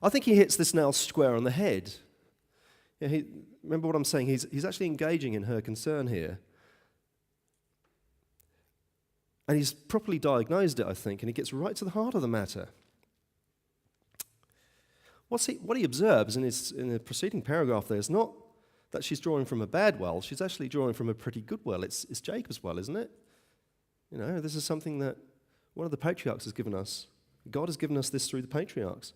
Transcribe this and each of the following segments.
I think he hits this nail square on the head. Yeah, remember what I'm saying? He's actually engaging in her concern here. And he's properly diagnosed it, I think, and he gets right to the heart of the matter. What he observes in the preceding paragraph there is not that she's drawing from a bad well, she's actually drawing from a pretty good well. It's Jacob's well, isn't it? You know, this is something that one of the patriarchs has given us. God has given us this through the patriarchs.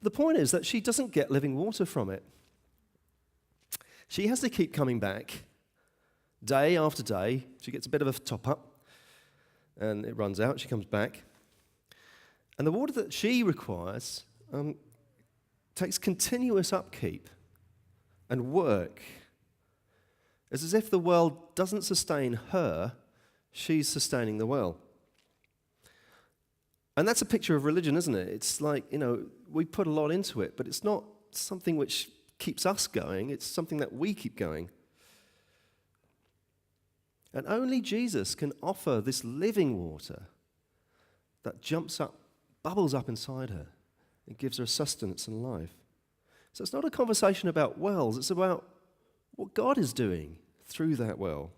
The point is that she doesn't get living water from it. She has to keep coming back day after day. She gets a bit of a top-up, and it runs out. She comes back. And the water that she requires takes continuous upkeep and work. It's as if the well doesn't sustain her, she's sustaining the well. And that's a picture of religion, isn't it? It's like, we put a lot into it, but it's not something which keeps us going, it's something that we keep going. And only Jesus can offer this living water that jumps up, bubbles up inside her, and gives her sustenance and life. So it's not a conversation about wells, it's about what God is doing through that well.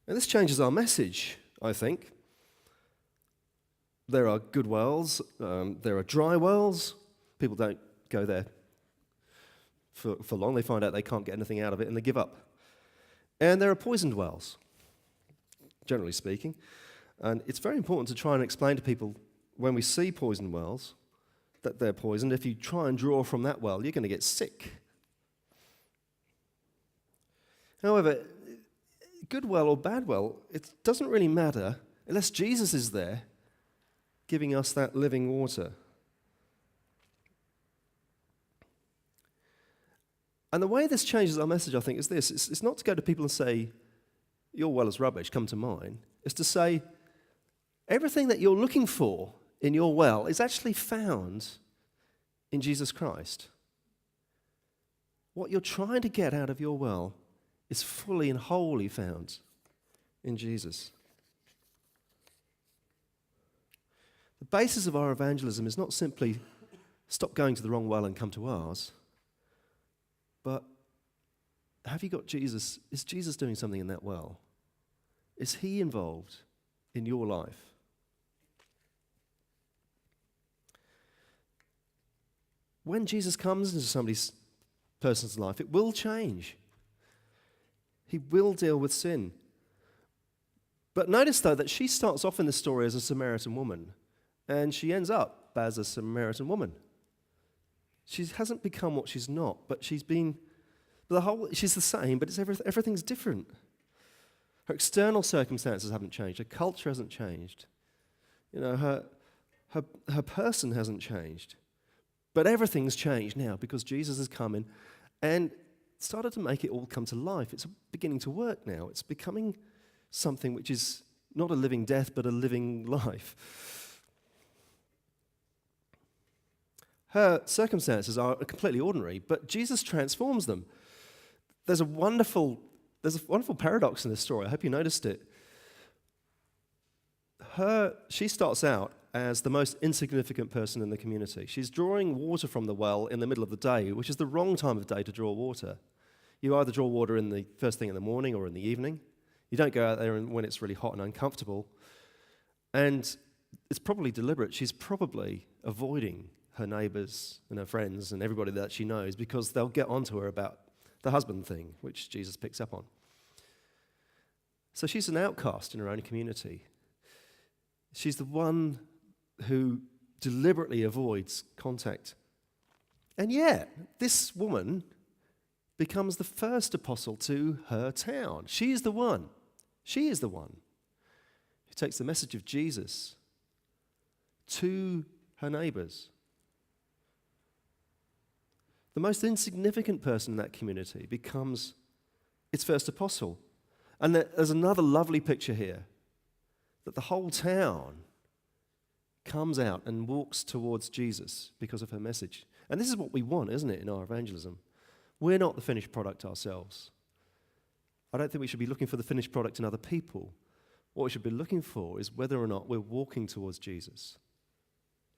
And this changes our message, I think. There are good wells, there are dry wells. People don't go there for long. They find out they can't get anything out of it and they give up. And there are poisoned wells, generally speaking. And it's very important to try and explain to people when we see poisoned wells that they're poisoned. If you try and draw from that well, you're going to get sick. However, good well or bad well, it doesn't really matter unless Jesus is there giving us that living water. And the way this changes our message, I think, is this. It's not to go to people and say, your well is rubbish, come to mine. It's to say, everything that you're looking for in your well is actually found in Jesus Christ. What you're trying to get out of your well is fully and wholly found in Jesus. The basis of our evangelism is not simply stop going to the wrong well and come to ours, but have you got Jesus? Is Jesus doing something in that well? Is he involved in your life? When Jesus comes into person's life, it will change. He will deal with sin. But notice, though, that she starts off in the story as a Samaritan woman, and she ends up as a Samaritan woman. She hasn't become what she's not, but she's the same, but everything's different. Her external circumstances haven't changed. Her culture hasn't changed. Her person hasn't changed. But everything's changed now because Jesus has come in and started to make it all come to life. It's beginning to work now. It's becoming something which is not a living death, but a living life. Her circumstances are completely ordinary, but Jesus transforms them. There's a wonderful paradox in this story. I hope you noticed it. She starts out as the most insignificant person in the community. She's drawing water from the well in the middle of the day, which is the wrong time of day to draw water. You either draw water in the first thing in the morning or in the evening. You don't go out there when it's really hot and uncomfortable. And it's probably deliberate. She's probably avoiding her neighbours and her friends and everybody that she knows because they'll get onto her about the husband thing, which Jesus picks up on. So she's an outcast in her own community. She's the one who deliberately avoids contact. And yet, this woman becomes the first apostle to her town. She is the one who takes the message of Jesus to her neighbours. The most insignificant person in that community becomes its first apostle. And there's another lovely picture here, that the whole town comes out and walks towards Jesus because of her message. And this is what we want, isn't it, in our evangelism? We're not the finished product ourselves. I don't think we should be looking for the finished product in other people. What we should be looking for is whether or not we're walking towards Jesus.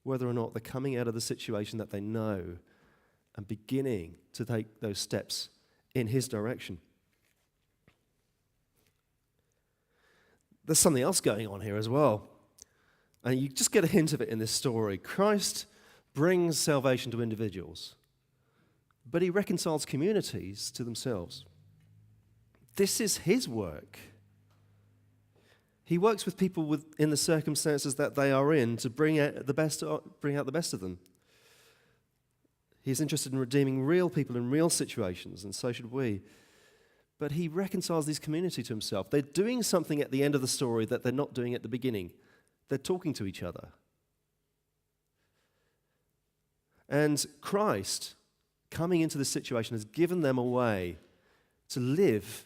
whether or not they're coming out of the situation that they know and beginning to take those steps in his direction. There's something else going on here as well. And you just get a hint of it in this story. Christ brings salvation to individuals, but he reconciles communities to themselves. This is his work. He works with people in the circumstances that they are in to bring out the best of them. He's interested in redeeming real people in real situations, and so should we. But he reconciles these communities to himself. They're doing something at the end of the story that they're not doing at the beginning. They're talking to each other. And Christ, coming into this situation, has given them a way to live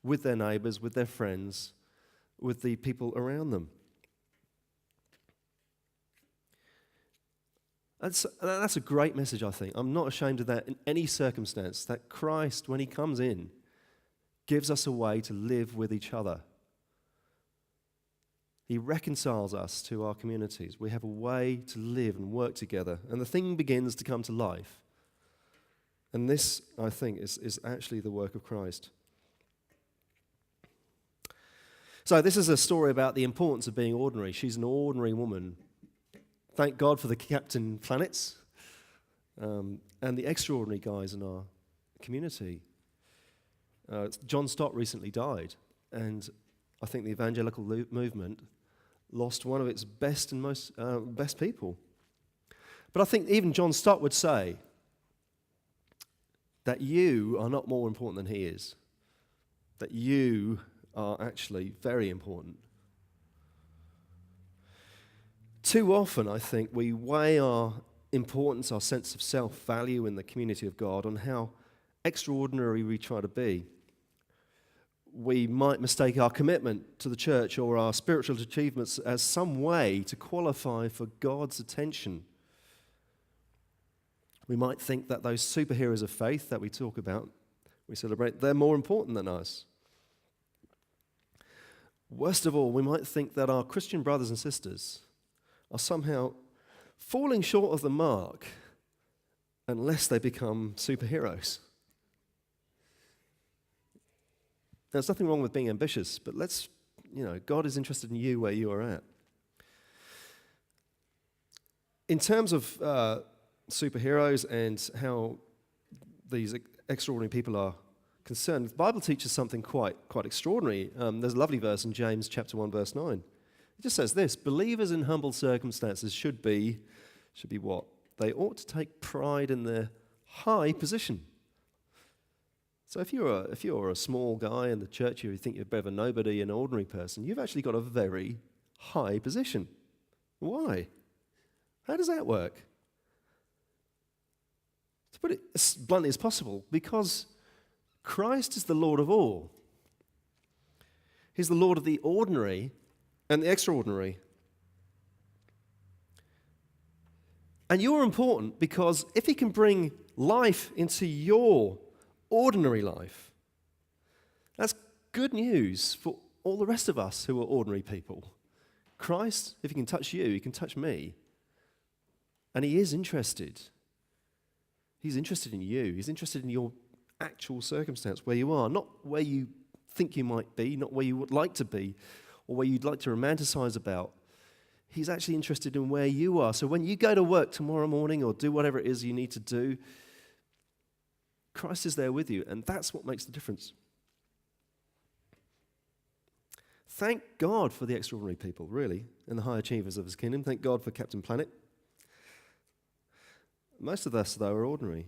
with their neighbours, with their friends, with the people around them. That's a great message, I think. I'm not ashamed of that in any circumstance, that Christ, when he comes in, gives us a way to live with each other. He reconciles us to our communities. We have a way to live and work together, and the thing begins to come to life. And this, I think, is actually the work of Christ. So this is a story about the importance of being ordinary. She's an ordinary woman. Thank God for the Captain Planets and the extraordinary guys in our community. John Stott recently died, and I think the evangelical movement lost one of its best and most best people. But I think even John Stott would say that you are not more important than he is, that you are actually very important. Too often, I think, we weigh our importance, our sense of self-value in the community of God on how extraordinary we try to be. We might mistake our commitment to the church or our spiritual achievements as some way to qualify for God's attention. We might think that those superheroes of faith that we talk about, we celebrate, they're more important than us. Worst of all, we might think that our Christian brothers and sisters are somehow falling short of the mark unless they become superheroes. There's nothing wrong with being ambitious, but God is interested in you where you are at. In terms of superheroes and how these extraordinary people are concerned, the Bible teaches something quite extraordinary. There's a lovely verse in James chapter 1, verse 9. It just says this: believers in humble circumstances should be what? They ought to take pride in their high position. So if you're a small guy in the church, you think you're a bit of a nobody, an ordinary person, you've actually got a very high position. Why? How does that work? To put it as bluntly as possible, because Christ is the Lord of all. He's the Lord of the ordinary and the extraordinary. And you're important because if he can bring life into your ordinary life, that's good news for all the rest of us who are ordinary people. Christ, if he can touch you, he can touch me. And he is interested. He's interested in you. He's interested in your actual circumstance, where you are, not where you think you might be, not where you would like to be, or where you'd like to romanticize about. He's actually interested in where you are. So when you go to work tomorrow morning or do whatever it is you need to do, Christ is there with you, and that's what makes the difference. Thank God for the extraordinary people, really, and the high achievers of his kingdom. Thank God for Captain Planet. Most of us, though, are ordinary.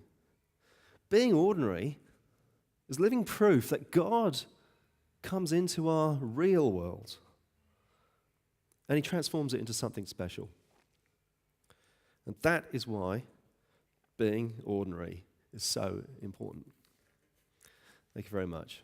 Being ordinary is living proof that God comes into our real world and he transforms it into something special. And that is why being ordinary is so important. Thank you very much.